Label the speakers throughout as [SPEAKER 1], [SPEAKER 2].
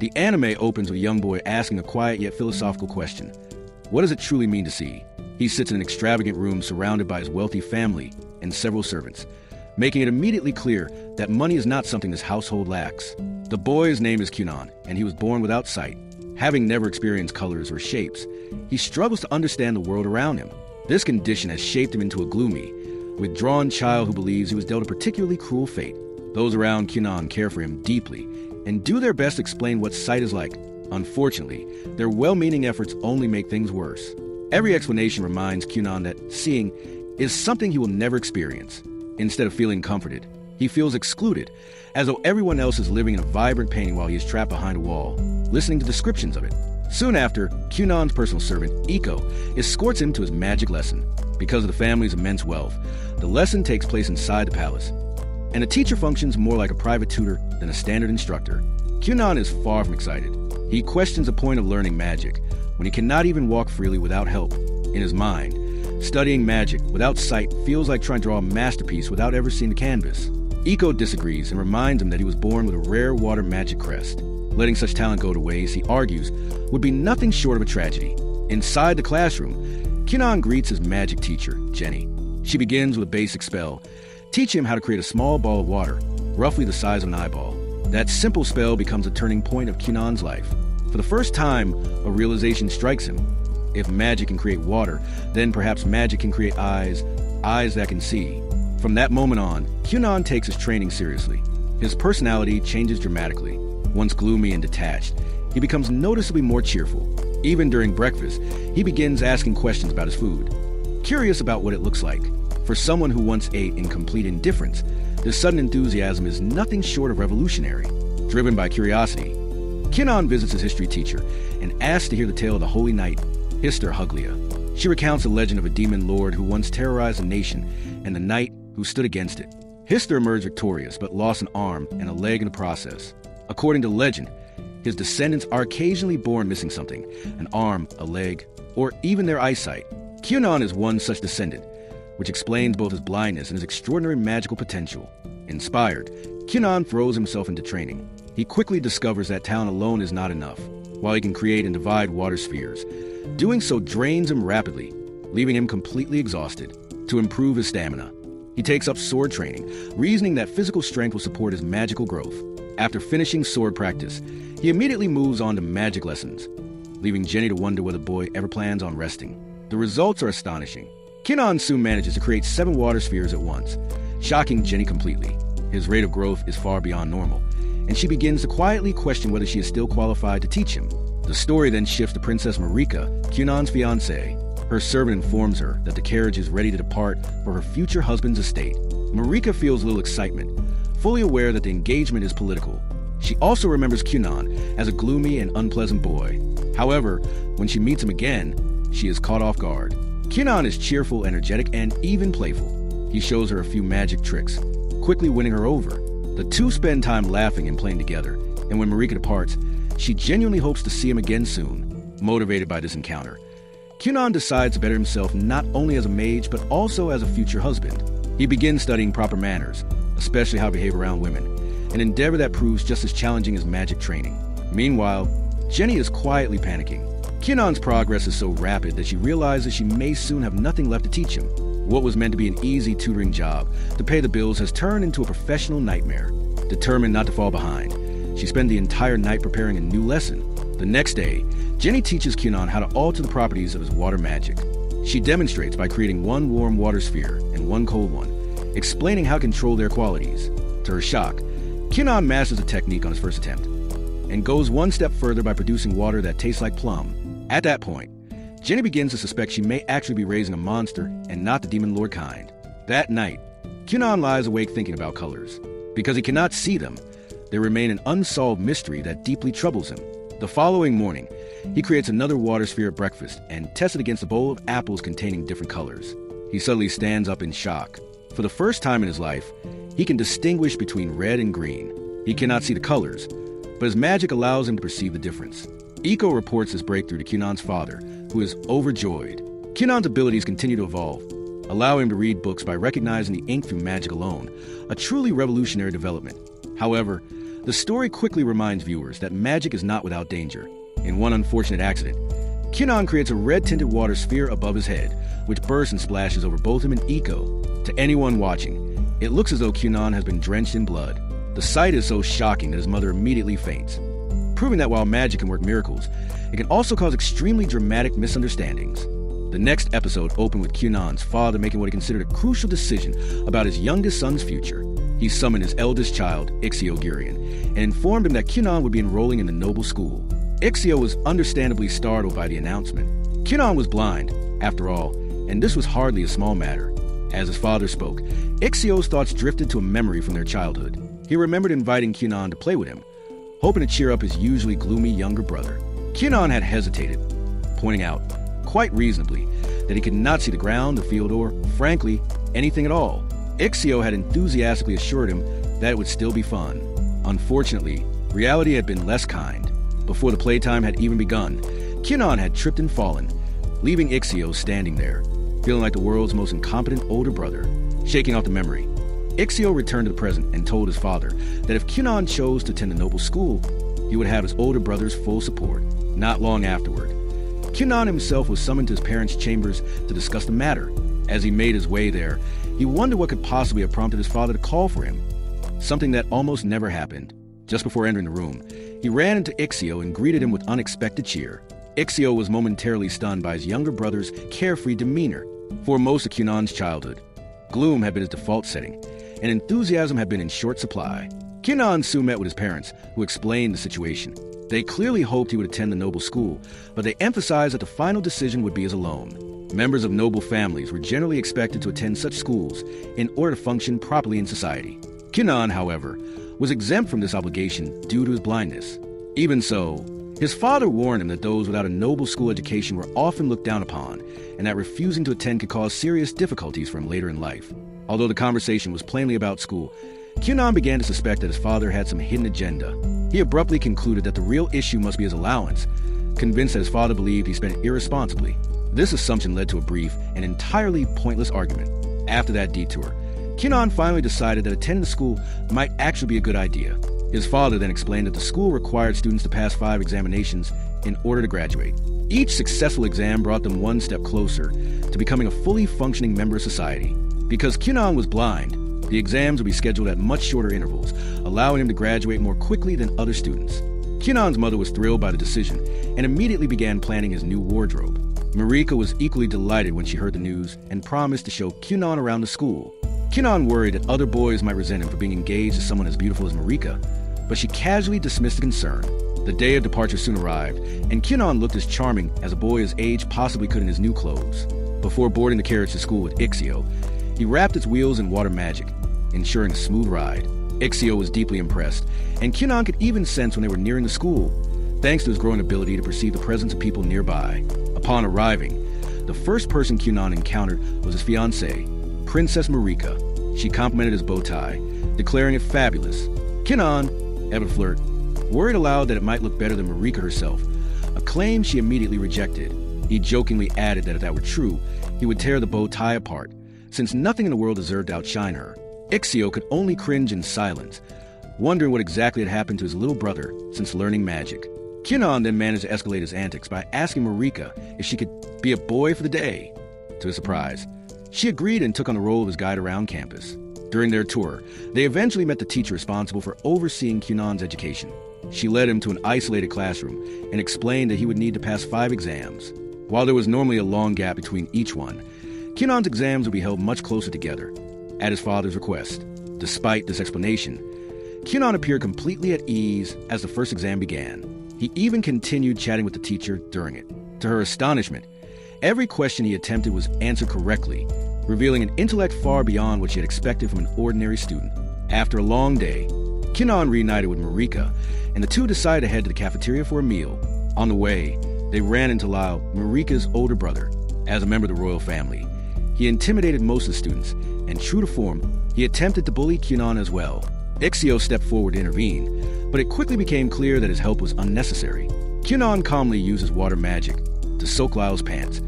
[SPEAKER 1] The anime opens with a young boy asking a quiet yet philosophical question. What does it truly mean to see? He sits in an extravagant room surrounded by his wealthy family and several servants, making it immediately clear that money is not something this household lacks. The boy's name is Kyunan, and he was born without sight. Having never experienced colors or shapes, he struggles to understand the world around him. This condition has shaped him into a gloomy, withdrawn child who believes he was dealt a particularly cruel fate. Those around Kyunan care for him deeply and do their best to explain what sight is like. Unfortunately, their well-meaning efforts only make things worse. Every explanation reminds Kyunan that seeing is something he will never experience. Instead of feeling comforted, he feels excluded, as though everyone else is living in a vibrant painting while he is trapped behind a wall, listening to descriptions of it. Soon after, Kyunan's personal servant, Iko, escorts him to his magic lesson. Because of the family's immense wealth, the lesson takes place inside the palace, and the teacher functions more like a private tutor than a standard instructor. Kyunan is far from excited. He questions the point of learning magic when he cannot even walk freely without help. In his mind, studying magic without sight feels like trying to draw a masterpiece without ever seeing the canvas. Iko disagrees and reminds him that he was born with a rare water magic crest. Letting such talent go to waste, he argues, would be nothing short of a tragedy. Inside the classroom, Kyunan greets his magic teacher, Jenny. She begins with a basic spell, teaching him how to create a small ball of water, roughly the size of an eyeball. That simple spell becomes a turning point of Kyunan's life. For the first time, a realization strikes him. If magic can create water, then perhaps magic can create eyes that can see. From that moment on, Kyunan takes his training seriously. His personality changes dramatically. Once gloomy and detached, he becomes noticeably more cheerful. Even during breakfast, he begins asking questions about his food, curious about what it looks like. For someone who once ate in complete indifference, this sudden enthusiasm is nothing short of revolutionary. Driven by curiosity, Kyunan visits his history teacher and asks to hear the tale of the Holy Knight, Hister Huglia. She recounts the legend of a demon lord who once terrorized a nation and the knight who stood against it. Hister emerged victorious but lost an arm and a leg in the process. According to legend, his descendants are occasionally born missing something, an arm, a leg, or even their eyesight. Kyunan is one such descendant, which explains both his blindness and his extraordinary magical potential. Inspired, Kyunan throws himself into training. He quickly discovers that talent alone is not enough. While he can create and divide water spheres, doing so drains him rapidly, leaving him completely exhausted. To improve his stamina, he takes up sword training, reasoning that physical strength will support his magical growth. After finishing sword practice, he immediately moves on to magic lessons, leaving Jenny to wonder whether the boy ever plans on resting. The results are astonishing. Kyunan soon manages to create 7 water spheres at once, shocking Jenny completely. His rate of growth is far beyond normal, and she begins to quietly question whether she is still qualified to teach him. The story then shifts to Princess Marika, Kyunan's fiancée. Her servant informs her that the carriage is ready to depart for her future husband's estate. Marika feels little excitement, fully aware that the engagement is political. She also remembers Kyunan as a gloomy and unpleasant boy. However, when she meets him again, she is caught off guard. Kyunan is cheerful, energetic, and even playful. He shows her a few magic tricks, quickly winning her over. The two spend time laughing and playing together, and when Marika departs, she genuinely hopes to see him again soon. Motivated by this encounter, Kyunan decides to better himself not only as a mage, but also as a future husband. He begins studying proper manners, especially how to behave around women, an endeavor that proves just as challenging as magic training. Meanwhile, Jenny is quietly panicking. Kyunan's progress is so rapid that she realizes she may soon have nothing left to teach him. What was meant to be an easy tutoring job to pay the bills has turned into a professional nightmare. Determined not to fall behind, she spent the entire night preparing a new lesson. The next day, Jenny teaches Kyunan how to alter the properties of his water magic. She demonstrates by creating 1 warm water sphere and 1 cold one, explaining how to control their qualities. To her shock, Kyunan masters the technique on his first attempt, and goes one step further by producing water that tastes like plum. At that point, Jenny begins to suspect she may actually be raising a monster and not the demon lord kind. That night, Kyunan lies awake thinking about colors. Because he cannot see them, they remain an unsolved mystery that deeply troubles him. The following morning, he creates another water sphere at breakfast and tests it against a bowl of apples containing different colors. He suddenly stands up in shock. For the first time in his life, he can distinguish between red and green. He cannot see the colors, but his magic allows him to perceive the difference. Iko reports his breakthrough to Kyunan's father, who is overjoyed. Kyunan's abilities continue to evolve, allowing him to read books by recognizing the ink through magic alone, a truly revolutionary development. However, The story quickly reminds viewers that magic is not without danger. In one unfortunate accident, Kyunan creates a red-tinted water sphere above his head, which bursts and splashes over both him and Iko. To anyone watching, it looks as though Kyunan has been drenched in blood. The sight is so shocking that his mother immediately faints, proving that while magic can work miracles, it can also cause extremely dramatic misunderstandings. The next episode opened with Kyunan's father making what he considered a crucial decision about his youngest son's future. He summoned his eldest child, Ixio Gurion, and informed him that Kyunan would be enrolling in the noble school. Ixio was understandably startled by the announcement. Kyunan was blind, after all, and this was hardly a small matter. As his father spoke, Ixio's thoughts drifted to a memory from their childhood. He remembered inviting Kyunan to play with him, hoping to cheer up his usually gloomy younger brother. Kyunan had hesitated, pointing out, quite reasonably, that he could not see the ground, the field, or, frankly, anything at all. Ixio had enthusiastically assured him that it would still be fun. Unfortunately, reality had been less kind. Before the playtime had even begun, Kyunan had tripped and fallen, leaving Ixio standing there, feeling like the world's most incompetent older brother. Shaking off the memory, Ixio returned to the present and told his father that if Kyunan chose to attend the noble school, he would have his older brother's full support. Not long afterward, Kyunan himself was summoned to his parents' chambers to discuss the matter. As he made his way there, he wondered what could possibly have prompted his father to call for him, something that almost never happened. Just before entering the room, he ran into Ixio and greeted him with unexpected cheer. Ixio was momentarily stunned by his younger brother's carefree demeanor. For most of Kyunan's childhood, gloom had been his default setting, and enthusiasm had been in short supply. Kyunan soon met with his parents, who explained the situation. They clearly hoped he would attend the noble school, but they emphasized that the final decision would be his alone. Members of noble families were generally expected to attend such schools in order to function properly in society. Kyunan, however, was exempt from this obligation due to his blindness. Even so, his father warned him that those without a noble school education were often looked down upon, and that refusing to attend could cause serious difficulties for him later in life. Although the conversation was plainly about school, Kyunan began to suspect that his father had some hidden agenda. He abruptly concluded that the real issue must be his allowance, convinced that his father believed he spent it irresponsibly. This assumption led to a brief and entirely pointless argument. After that detour, Kyunan finally decided that attending the school might actually be a good idea. His father then explained that the school required students to pass 5 examinations in order to graduate. Each successful exam brought them one step closer to becoming a fully functioning member of society. Because Kyunan was blind, the exams would be scheduled at much shorter intervals, allowing him to graduate more quickly than other students. Kyunan's mother was thrilled by the decision and immediately began planning his new wardrobe. Marika was equally delighted when she heard the news and promised to show Kyunan around the school. Kyunan worried that other boys might resent him for being engaged to someone as beautiful as Marika, but she casually dismissed the concern. The day of departure soon arrived, and Kyunan looked as charming as a boy his age possibly could in his new clothes. Before boarding the carriage to school with Ixio, he wrapped its wheels in water magic, ensuring a smooth ride. Ixio was deeply impressed, and Kyunan could even sense when they were nearing the school, thanks to his growing ability to perceive the presence of people nearby. Upon arriving, the first person Kyunan encountered was his fiancée, Princess Marika. She complimented his bow tie, declaring it fabulous. Kyunan, ever flirt, worried aloud that it might look better than Marika herself, a claim she immediately rejected. He jokingly added that if that were true, he would tear the bow tie apart, since nothing in the world deserved to outshine her. Ixio could only cringe in silence, wondering what exactly had happened to his little brother since learning magic. Kyunan then managed to escalate his antics by asking Marika if she could be a boy for the day. To his surprise, she agreed and took on the role of his guide around campus. During their tour, they eventually met the teacher responsible for overseeing Kyunan's education. She led him to an isolated classroom and explained that he would need to pass 5 exams. While there was normally a long gap between each one, Kyunan's exams would be held much closer together, at his father's request. Despite this explanation, Kyunan appeared completely at ease as the first exam began. He even continued chatting with the teacher during it. To her astonishment, every question he attempted was answered correctly, revealing an intellect far beyond what she had expected from an ordinary student. After a long day, Kyunan reunited with Marika, and the two decided to head to the cafeteria for a meal. On the way, they ran into Lao, Marika's older brother. As a member of the royal family, he intimidated most of the students, and true to form, he attempted to bully Kyunan as well. Ixio stepped forward to intervene, but it quickly became clear that his help was unnecessary. Kyunan calmly uses water magic to soak Lao's pants,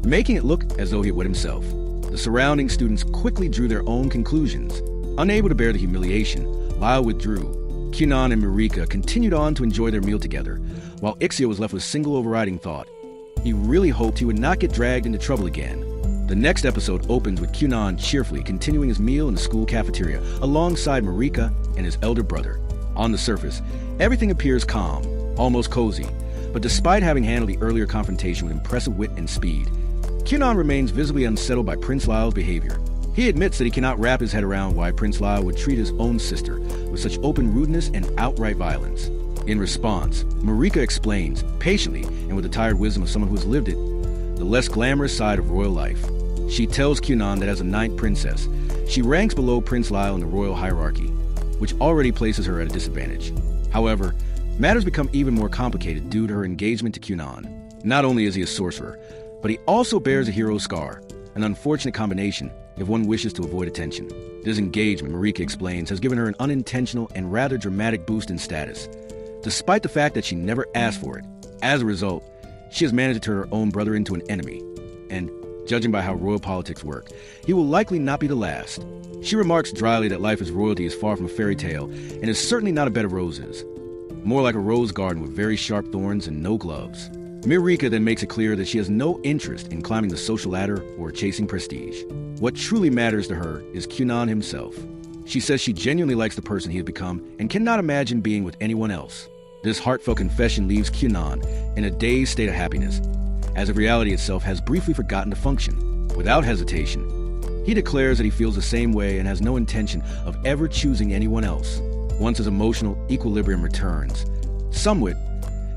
[SPEAKER 1] making it look as though he had wet himself. The surrounding students quickly drew their own conclusions. Unable to bear the humiliation, Lao withdrew. Kyunan and Marika continued on to enjoy their meal together, while Ixio was left with a single overriding thought. He really hoped he would not get dragged into trouble again. The next episode opens with Kyunan cheerfully continuing his meal in the school cafeteria alongside Marika and his elder brother. On the surface, everything appears calm, almost cozy, but despite having handled the earlier confrontation with impressive wit and speed, Kyunan remains visibly unsettled by Prince Lyle's behavior. He admits that he cannot wrap his head around why Prince Lyle would treat his own sister with such open rudeness and outright violence. In response, Marika explains, patiently and with the tired wisdom of someone who has lived it, the less glamorous side of royal life. She tells Kyunan that as a ninth princess, she ranks below Prince Lyle in the royal hierarchy, which already places her at a disadvantage. However, matters become even more complicated due to her engagement to Kyunan. Not only is he a sorcerer, but he also bears a hero's scar, an unfortunate combination if one wishes to avoid attention. This engagement, Marika explains, has given her an unintentional and rather dramatic boost in status, despite the fact that she never asked for it. As a result, she has managed to turn her own brother into an enemy, and, judging by how royal politics work, he will likely not be the last. She remarks dryly that life as royalty is far from a fairy tale and is certainly not a bed of roses. More like a rose garden with very sharp thorns and no gloves. Marika then makes it clear that she has no interest in climbing the social ladder or chasing prestige. What truly matters to her is Kyunan himself. She says she genuinely likes the person he has become and cannot imagine being with anyone else. This heartfelt confession leaves Kyunan in a dazed state of happiness, as if reality itself has briefly forgotten to function. Without hesitation, he declares that he feels the same way and has no intention of ever choosing anyone else. Once his emotional equilibrium returns, somewhat,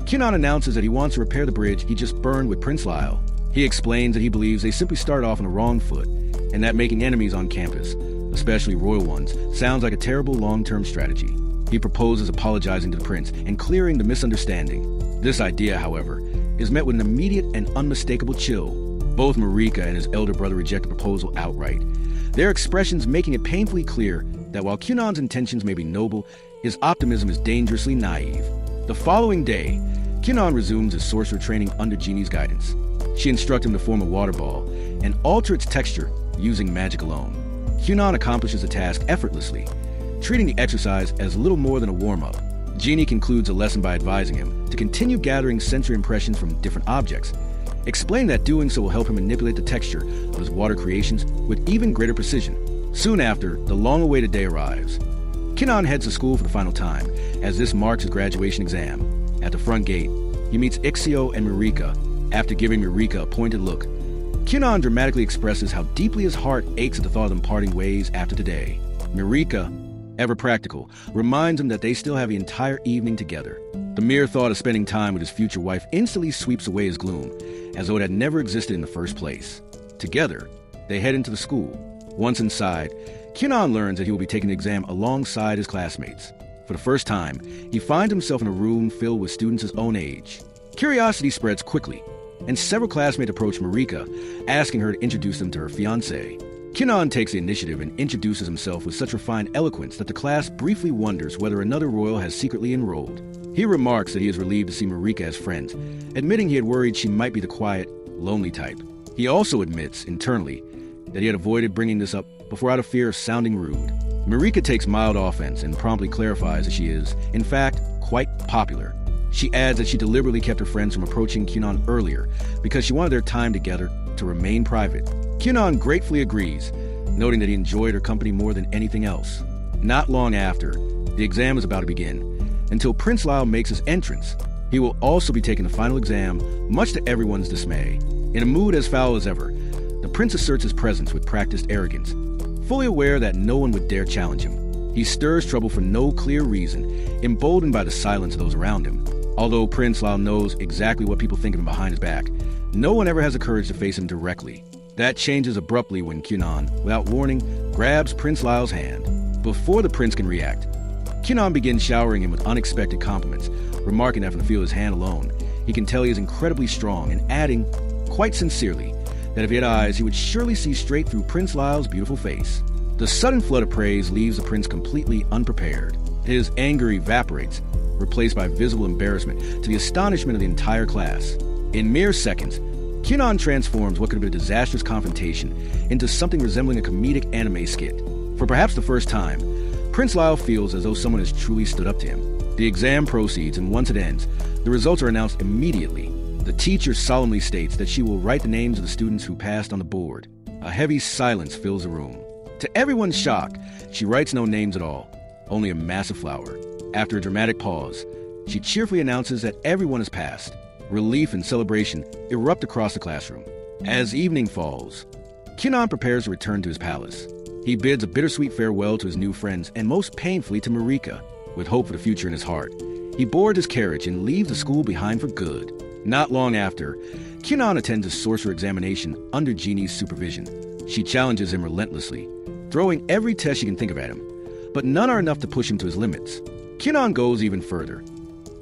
[SPEAKER 1] Kyunan announces that he wants to repair the bridge he just burned with Prince Lyle. He explains that he believes they simply started off on the wrong foot, and that making enemies on campus, especially royal ones, sounds like a terrible long-term strategy. He proposes apologizing to the prince and clearing the misunderstanding. This idea, however, is met with an immediate and unmistakable chill. Both Marika and his elder brother reject the proposal outright, their expressions making it painfully clear that while Kyunan's intentions may be noble, his optimism is dangerously naive. The following day, Kyunan resumes his sorcerer training under Jeannie's guidance. She instructs him to form a water ball and alter its texture using magic alone. Kyunan accomplishes the task effortlessly, treating the exercise as little more than a warm-up. Jeannie concludes the lesson by advising him to continue gathering sensory impressions from different objects, explaining that doing so will help him manipulate the texture of his water creations with even greater precision. Soon after, the long-awaited day arrives. Kyunan heads to school for the final time, as this marks his graduation exam. At the front gate, he meets Ixio and Marika. After giving Marika a pointed look, Kyunan dramatically expresses how deeply his heart aches at the thought of them parting ways after today. Marika, ever practical, reminds him that they still have the entire evening together. The mere thought of spending time with his future wife instantly sweeps away his gloom, as though it had never existed in the first place. Together, they head into the school. Once inside, Kyunan learns that he will be taking the exam alongside his classmates. For the first time, he finds himself in a room filled with students his own age. Curiosity spreads quickly, and several classmates approach Marika, asking her to introduce them to her fiancé. Kyunan takes the initiative and introduces himself with such refined eloquence that the class briefly wonders whether another royal has secretly enrolled. He remarks that he is relieved to see Marika as friends, admitting he had worried she might be the quiet, lonely type. He also admits, internally, that he had avoided bringing this up before out of fear of sounding rude. Marika takes mild offense and promptly clarifies that she is, in fact, quite popular. She adds that she deliberately kept her friends from approaching Kyunan earlier because she wanted their time together to remain private. Kyunan gratefully agrees, noting that he enjoyed her company more than anything else. Not long after, the exam is about to begin, until Prince Lyle makes his entrance. He will also be taking the final exam, much to everyone's dismay. In a mood as foul as ever, the prince asserts his presence with practiced arrogance, fully aware that no one would dare challenge him. He stirs trouble for no clear reason, emboldened by the silence of those around him. Although Prince Lyle knows exactly what people think of him behind his back, no one ever has the courage to face him directly. That changes abruptly when Kyunan, without warning, grabs Prince Lyle's hand. Before the prince can react, Kyunan begins showering him with unexpected compliments, remarking that from the feel of his hand alone, he can tell he is incredibly strong, and adding, quite sincerely, that if he had eyes, he would surely see straight through Prince Lyle's beautiful face. The sudden flood of praise leaves the prince completely unprepared. His anger evaporates, replaced by visible embarrassment to the astonishment of the entire class. In mere seconds, Kyunan transforms what could have been a disastrous confrontation into something resembling a comedic anime skit. For perhaps the first time, Prince Lyle feels as though someone has truly stood up to him. The exam proceeds, and once it ends, the results are announced immediately. The teacher solemnly states that she will write the names of the students who passed on the board. A heavy silence fills the room. To everyone's shock, she writes no names at all, only a massive flower. After a dramatic pause, she cheerfully announces that everyone has passed. Relief and celebration erupt across the classroom. As evening falls, Kyunan prepares to return to his palace. He bids a bittersweet farewell to his new friends and most painfully to Marika. With hope for the future in his heart, he boards his carriage and leaves the school behind for good. Not long after, Kyunan attends a sorcerer examination under Genie's supervision. She challenges him relentlessly, throwing every test she can think of at him, but none are enough to push him to his limits. Kyunan goes even further,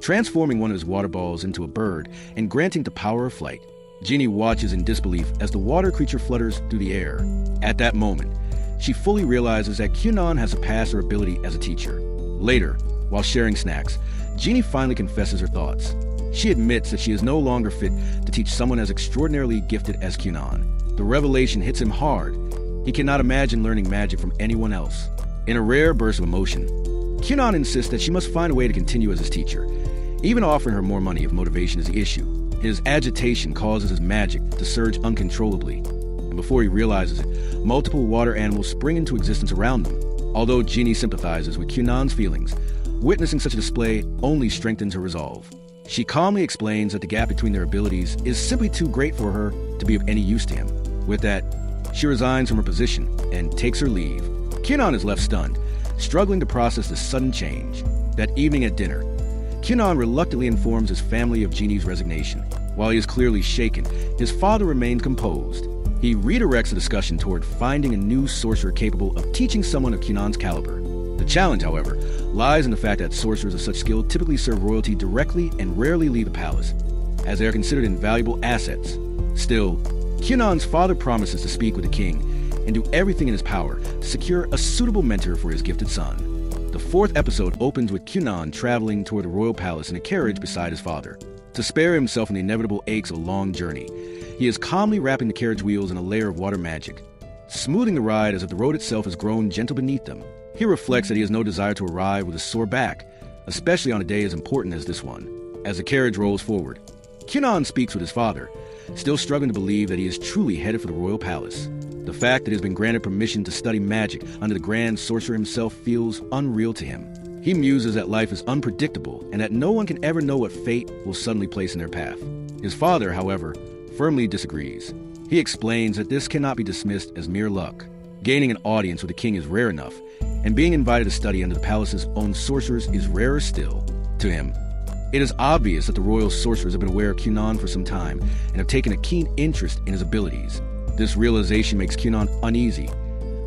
[SPEAKER 1] transforming one of his water balls into a bird and granting the power of flight. Genie watches in disbelief as the water creature flutters through the air. At that moment, she fully realizes that Kyunan has surpassed her ability as a teacher. Later, while sharing snacks, Genie finally confesses her thoughts. She admits that she is no longer fit to teach someone as extraordinarily gifted as Kyunan. The revelation hits him hard. He cannot imagine learning magic from anyone else. In a rare burst of emotion, Kyunan insists that she must find a way to continue as his teacher, even offering her more money if motivation is the issue. His agitation causes his magic to surge uncontrollably, and before he realizes it, multiple water animals spring into existence around them. Although Genie sympathizes with Kyunan's feelings, witnessing such a display only strengthens her resolve. She calmly explains that the gap between their abilities is simply too great for her to be of any use to him. With that, she resigns from her position and takes her leave. Kyunan is left stunned, struggling to process the sudden change. That evening at dinner, Kyunan reluctantly informs his family of Genie's resignation. While he is clearly shaken, his father remains composed. He redirects the discussion toward finding a new sorcerer capable of teaching someone of Kyunan's caliber. The challenge, however, lies in the fact that sorcerers of such skill typically serve royalty directly and rarely leave the palace, as they are considered invaluable assets. Still, Kyunan's father promises to speak with the king and do everything in his power to secure a suitable mentor for his gifted son. The fourth episode opens with Kyunan traveling toward the royal palace in a carriage beside his father. To spare himself from the inevitable aches of a long journey, he is calmly wrapping the carriage wheels in a layer of water magic, smoothing the ride as if the road itself has grown gentle beneath them. He reflects that he has no desire to arrive with a sore back, especially on a day as important as this one. As the carriage rolls forward, Kyunan speaks with his father, still struggling to believe that he is truly headed for the royal palace. The fact that he has been granted permission to study magic under the grand sorcerer himself feels unreal to him. He muses that life is unpredictable and that no one can ever know what fate will suddenly place in their path. His father, however, firmly disagrees. He explains that this cannot be dismissed as mere luck. Gaining an audience with the king is rare enough, and being invited to study under the palace's own sorcerers is rarer still. To him, it is obvious that the royal sorcerers have been aware of Kyunan for some time and have taken a keen interest in his abilities. This realization makes Kyunan uneasy,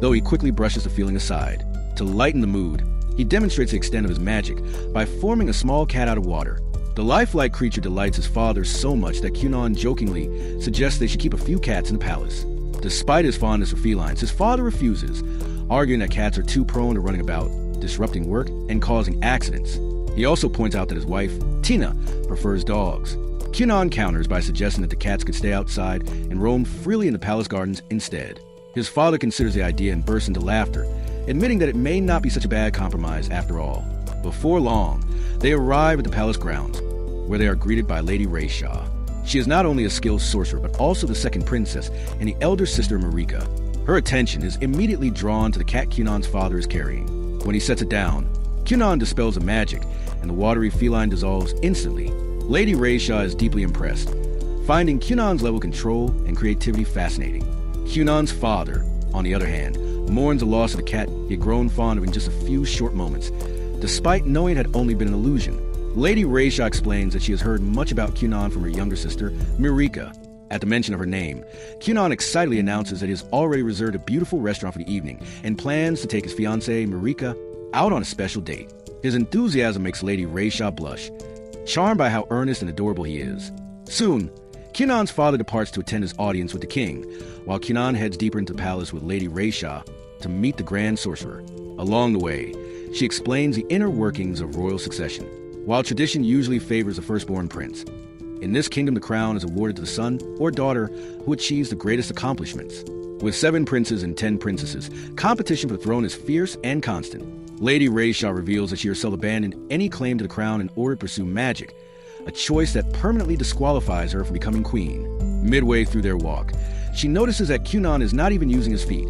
[SPEAKER 1] though he quickly brushes the feeling aside. To lighten the mood, he demonstrates the extent of his magic by forming a small cat out of water. The lifelike creature delights his father so much that Kyunan jokingly suggests they should keep a few cats in the palace. Despite his fondness for felines, his father refuses, arguing that cats are too prone to running about, disrupting work, and causing accidents. He also points out that his wife, Tina, prefers dogs. Kyunan counters by suggesting that the cats could stay outside and roam freely in the palace gardens instead. His father considers the idea and bursts into laughter, admitting that it may not be such a bad compromise after all. Before long, they arrive at the palace grounds, where they are greeted by Lady Rayshaw. She is not only a skilled sorcerer, but also the second princess and the elder sister Marika. Her attention is immediately drawn to the cat Kyunan's father is carrying. When he sets it down, Kyunan dispels the magic, and the watery feline dissolves instantly. Lady Rayshaw is deeply impressed, finding Kyunan's level of control and creativity fascinating. Kyunan's father, on the other hand, mourns the loss of the cat he had grown fond of in just a few short moments, despite knowing it had only been an illusion. Lady Rayshaw explains that she has heard much about Kyunan from her younger sister, Marika. At the mention of her name, Kyunan excitedly announces that he has already reserved a beautiful restaurant for the evening and plans to take his fiancée, Marika, out on a special date. His enthusiasm makes Lady Rayshaw blush, charmed by how earnest and adorable he is. Soon, Kyunan's father departs to attend his audience with the king, while Kyunan heads deeper into the palace with Lady Rayshaw to meet the grand sorcerer. Along the way, she explains the inner workings of royal succession. While tradition usually favors the firstborn prince, in this kingdom the crown is awarded to the son or daughter who achieves the greatest accomplishments. With 7 princes and 10 princesses, competition for the throne is fierce and constant. Lady Rayshaw reveals that she herself abandoned any claim to the crown in order to pursue magic, a choice that permanently disqualifies her from becoming queen. Midway through their walk, she notices that Cunon is not even using his feet,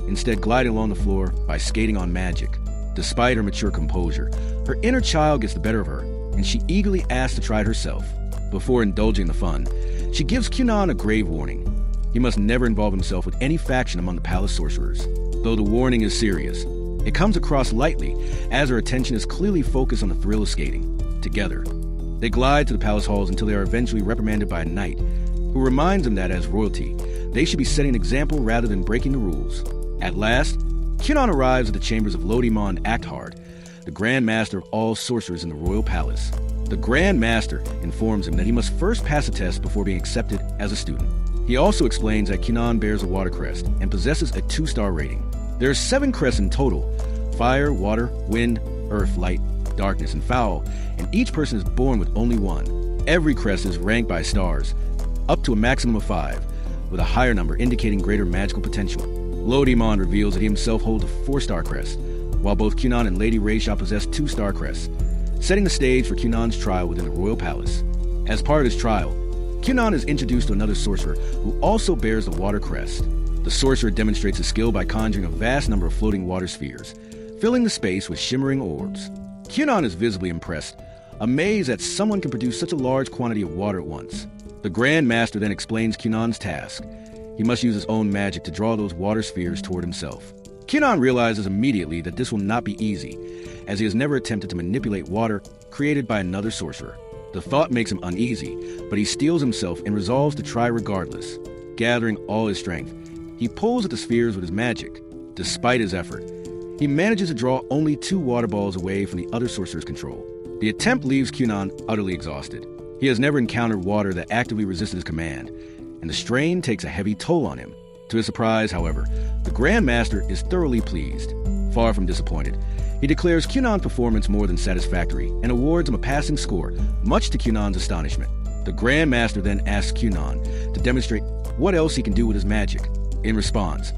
[SPEAKER 1] instead gliding along the floor by skating on magic. Despite her mature composure, her inner child gets the better of her, and she eagerly asks to try it herself. Before indulging the fun, she gives Cunon a grave warning. He must never involve himself with any faction among the palace sorcerers. Though the warning is serious, it comes across lightly as her attention is clearly focused on the thrill of skating. Together, they glide to the palace halls until they are eventually reprimanded by a knight, who reminds them that as royalty, they should be setting an example rather than breaking the rules. At last, Cunon arrives at the chambers of Lodimon Acthard, the Grand Master of all sorcerers in the royal palace. The Grand Master informs him that he must first pass a test before being accepted as a student. He also explains that Cunon bears a water crest and possesses a 2-star rating. There are 7 crests in total: fire, water, wind, earth, light, darkness, and foul, and each person is born with only one. Every crest is ranked by stars, up to a maximum of 5, with a higher number indicating greater magical potential. Lodimon reveals that he himself holds a 4-star crest, while both Cunon and Lady Rayshaw possess 2-star crests, setting the stage for Cunon's trial within the royal palace. As part of his trial, Cunon is introduced to another sorcerer who also bears the water crest. The sorcerer demonstrates his skill by conjuring a vast number of floating water spheres, filling the space with shimmering orbs. Cunon is visibly impressed, amazed that someone can produce such a large quantity of water at once. The Grand Master then explains Cunon's task. He must use his own magic to draw those water spheres toward himself. Cunon realizes immediately that this will not be easy, as he has never attempted to manipulate water created by another sorcerer. The thought makes him uneasy, but he steels himself and resolves to try regardless. Gathering all his strength, he pulls at the spheres with his magic. Despite his effort, he manages to draw only 2 water balls away from the other sorcerer's control. The attempt leaves Cunon utterly exhausted. He has never encountered water that actively resisted his command, and the strain takes a heavy toll on him. To his surprise, however, the Grand Master is thoroughly pleased. Far from disappointed, he declares Cunon's performance more than satisfactory and awards him a passing score, much to Cunon's astonishment. The Grand Master then asks Cunon to demonstrate what else he can do with his magic. In response,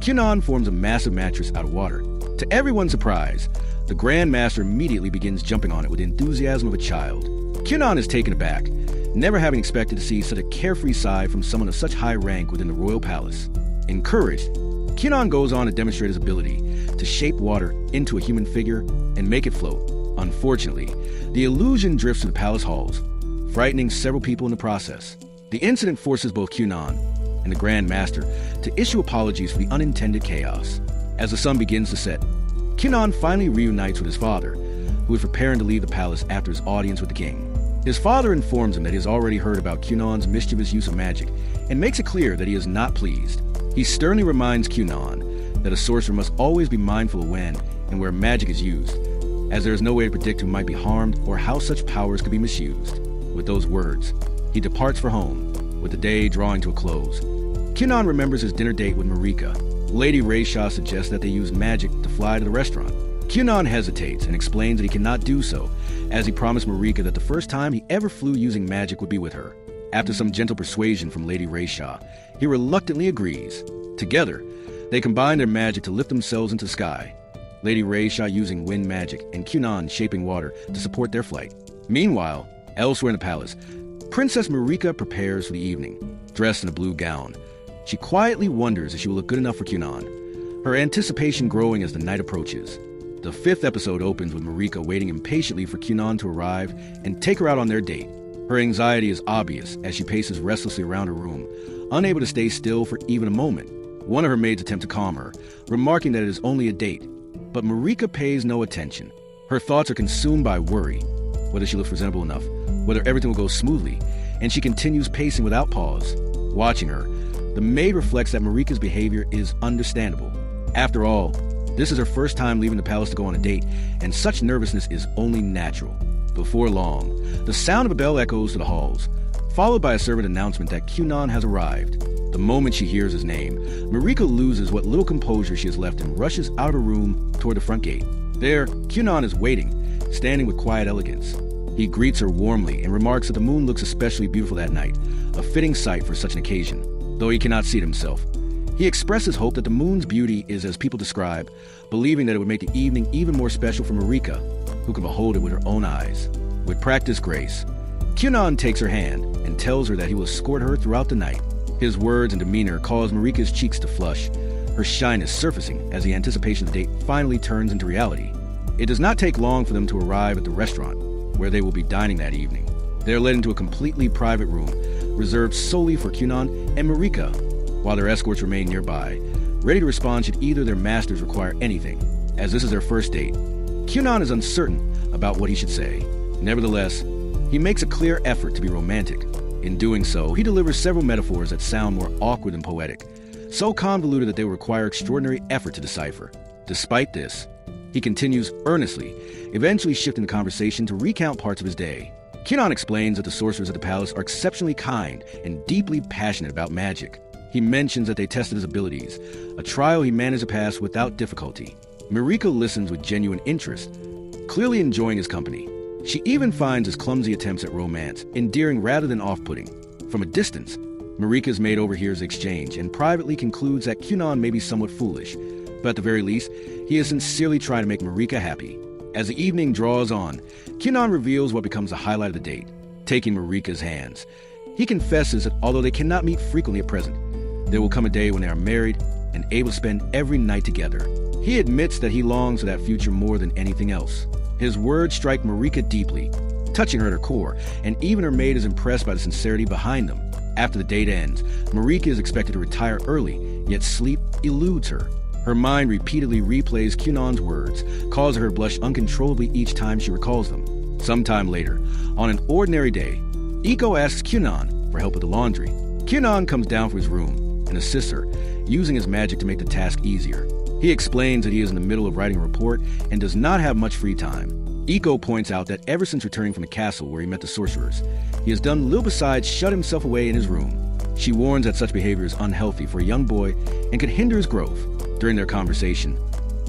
[SPEAKER 1] Cunon forms a massive mattress out of water. To everyone's surprise, the Grand Master immediately begins jumping on it with the enthusiasm of a child. Cunon is taken aback, never having expected to see such a carefree side from someone of such high rank within the royal palace. Encouraged, Cunon goes on to demonstrate his ability to shape water into a human figure and make it float. Unfortunately, the illusion drifts to the palace halls, frightening several people in the process. The incident forces both Cunon and the Grand Master to issue apologies for the unintended chaos. As the sun begins to set, Cunon finally reunites with his father, who is preparing to leave the palace after his audience with the king. His father informs him that he has already heard about Cunon's mischievous use of magic and makes it clear that he is not pleased. He sternly reminds Cunon that a sorcerer must always be mindful of when and where magic is used, as there is no way to predict who might be harmed or how such powers could be misused. With those words, he departs for home, with the day drawing to a close. Cunon remembers his dinner date with Marika. Lady Rayshaw suggests that they use magic to fly to the restaurant. Cunon hesitates and explains that he cannot do so, as he promised Marika that the first time he ever flew using magic would be with her. After some gentle persuasion from Lady Rayshaw, he reluctantly agrees. Together, they combine their magic to lift themselves into the sky, Lady Rayshaw using wind magic and Cunon shaping water to support their flight. Meanwhile, elsewhere in the palace, Princess Marika prepares for the evening, dressed in a blue gown. She quietly wonders if she will look good enough for Cunon, her anticipation growing as the night approaches. The 5th episode opens with Marika waiting impatiently for Cunon to arrive and take her out on their date. Her anxiety is obvious as she paces restlessly around her room, unable to stay still for even a moment. One of her maids attempts to calm her, remarking that it is only a date, but Marika pays no attention. Her thoughts are consumed by worry, whether she looks presentable enough, whether everything will go smoothly, and she continues pacing without pause. Watching her, the maid reflects that Marika's behavior is understandable. After all, this is her first time leaving the palace to go on a date, and such nervousness is only natural. Before long, the sound of a bell echoes to the halls, followed by a servant announcement that Cunon has arrived. The moment she hears his name, Marika loses what little composure she has left and rushes out of her room toward the front gate. There, Cunon is waiting, standing with quiet elegance. He greets her warmly and remarks that the moon looks especially beautiful that night, a fitting sight for such an occasion. Though he cannot see it himself, He expresses hope that the moon's beauty is as people describe, believing that it would make the evening even more special for Marika, who can behold it with her own eyes. With practiced grace, Kyunan takes her hand and tells her that he will escort her throughout the night. His words and demeanor cause Marika's cheeks to flush, her shyness surfacing as the anticipation of the date finally turns into reality. It does not take long for them to arrive at the restaurant, where they will be dining that evening. They are led into a completely private room, reserved solely for Kyunan and Marika, while their escorts remain nearby, ready to respond should either their masters require anything, as this is their first date. Kyunan is uncertain about what he should say. Nevertheless, he makes a clear effort to be romantic. In doing so, he delivers several metaphors that sound more awkward than poetic, so convoluted that they will require extraordinary effort to decipher. Despite this, he continues earnestly, eventually shifting the conversation to recount parts of his day. Kyunan explains that the sorcerers at the palace are exceptionally kind and deeply passionate about magic. He mentions that they tested his abilities, a trial he managed to pass without difficulty. Marika listens with genuine interest, clearly enjoying his company. She even finds his clumsy attempts at romance endearing rather than off-putting. From a distance, Marika's maid overhears the exchange and privately concludes that Kyunan may be somewhat foolish, but at the very least, he is sincerely trying to make Marika happy. As the evening draws on, Kyunan reveals what becomes the highlight of the date, taking Marika's hands. He confesses that although they cannot meet frequently at present, there will come a day when they are married and able to spend every night together. He admits that he longs for that future more than anything else. His words strike Marika deeply, touching her at her core, and even her maid is impressed by the sincerity behind them. After the date ends, Marika is expected to retire early, yet sleep eludes her. Her mind repeatedly replays Kyunan's words, causing her to blush uncontrollably each time she recalls them. Sometime later, on an ordinary day, Iko asks Kyunan for help with the laundry. Kyunan comes down from his room and assists her, using his magic to make the task easier. He explains that he is in the middle of writing a report and does not have much free time. Iko points out that ever since returning from the castle where he met the sorcerers, he has done little besides shut himself away in his room. She warns that such behavior is unhealthy for a young boy and could hinder his growth. During their conversation,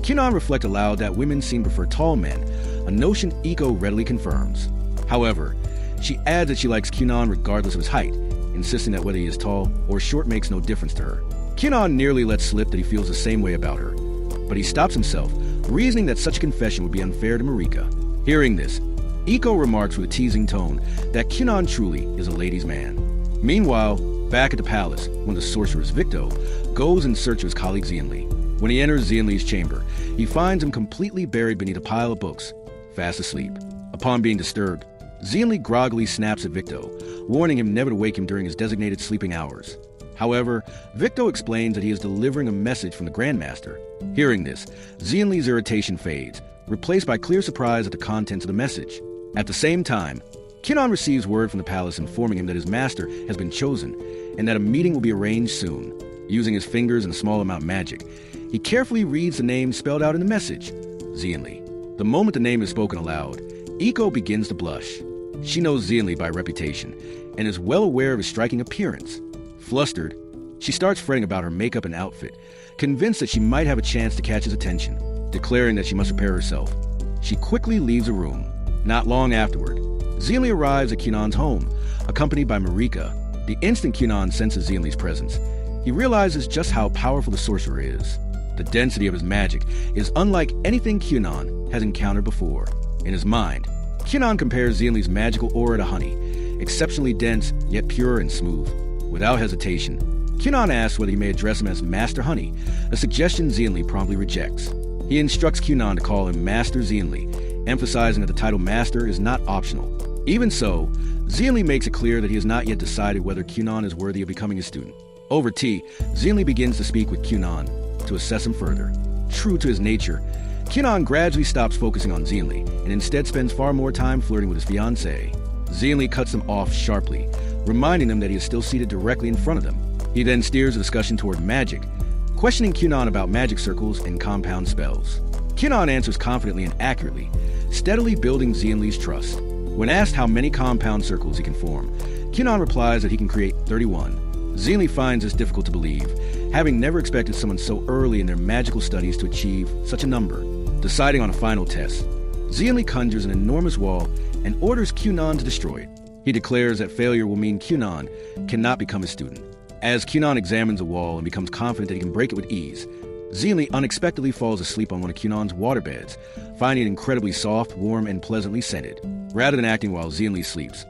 [SPEAKER 1] Kyunan reflects aloud that women seem to prefer tall men, a notion Iko readily confirms. However, she adds that she likes Kyunan regardless of his height, insisting that whether he is tall or short makes no difference to her. Kyunan nearly lets slip that he feels the same way about her, but he stops himself, reasoning that such a confession would be unfair to Marika. Hearing this, Iko remarks with a teasing tone that Kyunan truly is a ladies' man. Meanwhile, back at the palace, one of the sorcerers, Victo, goes in search of his colleague Xianli. When he enters Xianli's chamber, he finds him completely buried beneath a pile of books, fast asleep. Upon being disturbed, Xianli groggily snaps at Victo, warning him never to wake him during his designated sleeping hours. However, Victo explains that he is delivering a message from the Grandmaster. Hearing this, Xianli's irritation fades, replaced by clear surprise at the contents of the message. At the same time, Kyunan receives word from the palace informing him that his master has been chosen and that a meeting will be arranged soon. Using his fingers and a small amount of magic, he carefully reads the name spelled out in the message, Xianli. The moment the name is spoken aloud, Iko begins to blush. She knows Xianli by reputation and is well aware of his striking appearance. Flustered, she starts fretting about her makeup and outfit, convinced that she might have a chance to catch his attention. Declaring that she must prepare herself, she quickly leaves the room. Not long afterward, Xianli arrives at Kyunan's home, accompanied by Marika. The instant Kyunan senses Xianli's presence, he realizes just how powerful the sorcerer is. The density of his magic is unlike anything Kyunan has encountered before. In his mind, Kyunan compares Xianli's magical aura to honey, exceptionally dense yet pure and smooth. Without hesitation, Kyunan asks whether he may address him as Master Honey, a suggestion Xianli promptly rejects. He instructs Kyunan to call him Master Xianli, emphasizing that the title Master is not optional. Even so, Xianli makes it clear that he has not yet decided whether Kyunan is worthy of becoming his student. Over tea, Xianli begins to speak with Kyunan to assess him further. True to his nature, Kyunan gradually stops focusing on Xianli and instead spends far more time flirting with his fiancée. Xianli cuts him off sharply, reminding them that he is still seated directly in front of them. He then steers the discussion toward magic, questioning Kyunan about magic circles and compound spells. Kyunan answers confidently and accurately, steadily building Xianli's trust. When asked how many compound circles he can form, Kyunan replies that he can create 31. Xianli finds this difficult to believe, having never expected someone so early in their magical studies to achieve such a number. Deciding on a final test, Xianli conjures an enormous wall and orders Kyunan to destroy it. He declares that failure will mean Kyunan cannot become a student. As Kyunan examines the wall and becomes confident that he can break it with ease, Xinli unexpectedly falls asleep on one of Kyunan's waterbeds, finding it incredibly soft, warm, and pleasantly scented. Rather than acting while Xinli sleeps,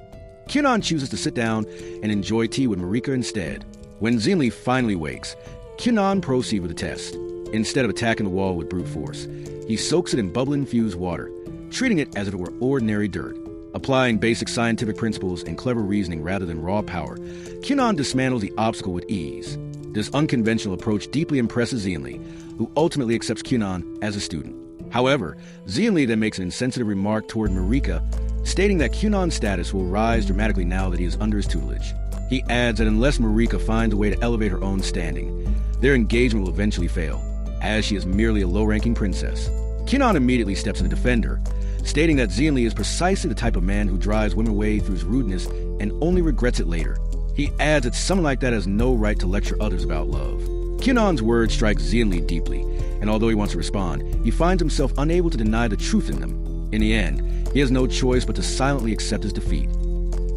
[SPEAKER 1] Kyunan chooses to sit down and enjoy tea with Marika instead. When Xinli finally wakes, Kyunan proceeds with the test. Instead of attacking the wall with brute force, he soaks it in bubble-infused water, treating it as if it were ordinary dirt. Applying basic scientific principles and clever reasoning rather than raw power, Kyunan dismantles the obstacle with ease. This unconventional approach deeply impresses Xinli, who ultimately accepts Kyunan as a student. However, Xinli then makes an insensitive remark toward Marika, stating that Kyunan's status will rise dramatically now that he is under his tutelage. He adds that unless Marika finds a way to elevate her own standing, their engagement will eventually fail, as she is merely a low-ranking princess. Kyunan immediately steps in to defend her, stating that Xinli is precisely the type of man who drives women away through his rudeness and only regrets it later. He adds that someone like that has no right to lecture others about love. Kyunan's words strike Xinli deeply, and although he wants to respond, he finds himself unable to deny the truth in them. In the end, he has no choice but to silently accept his defeat.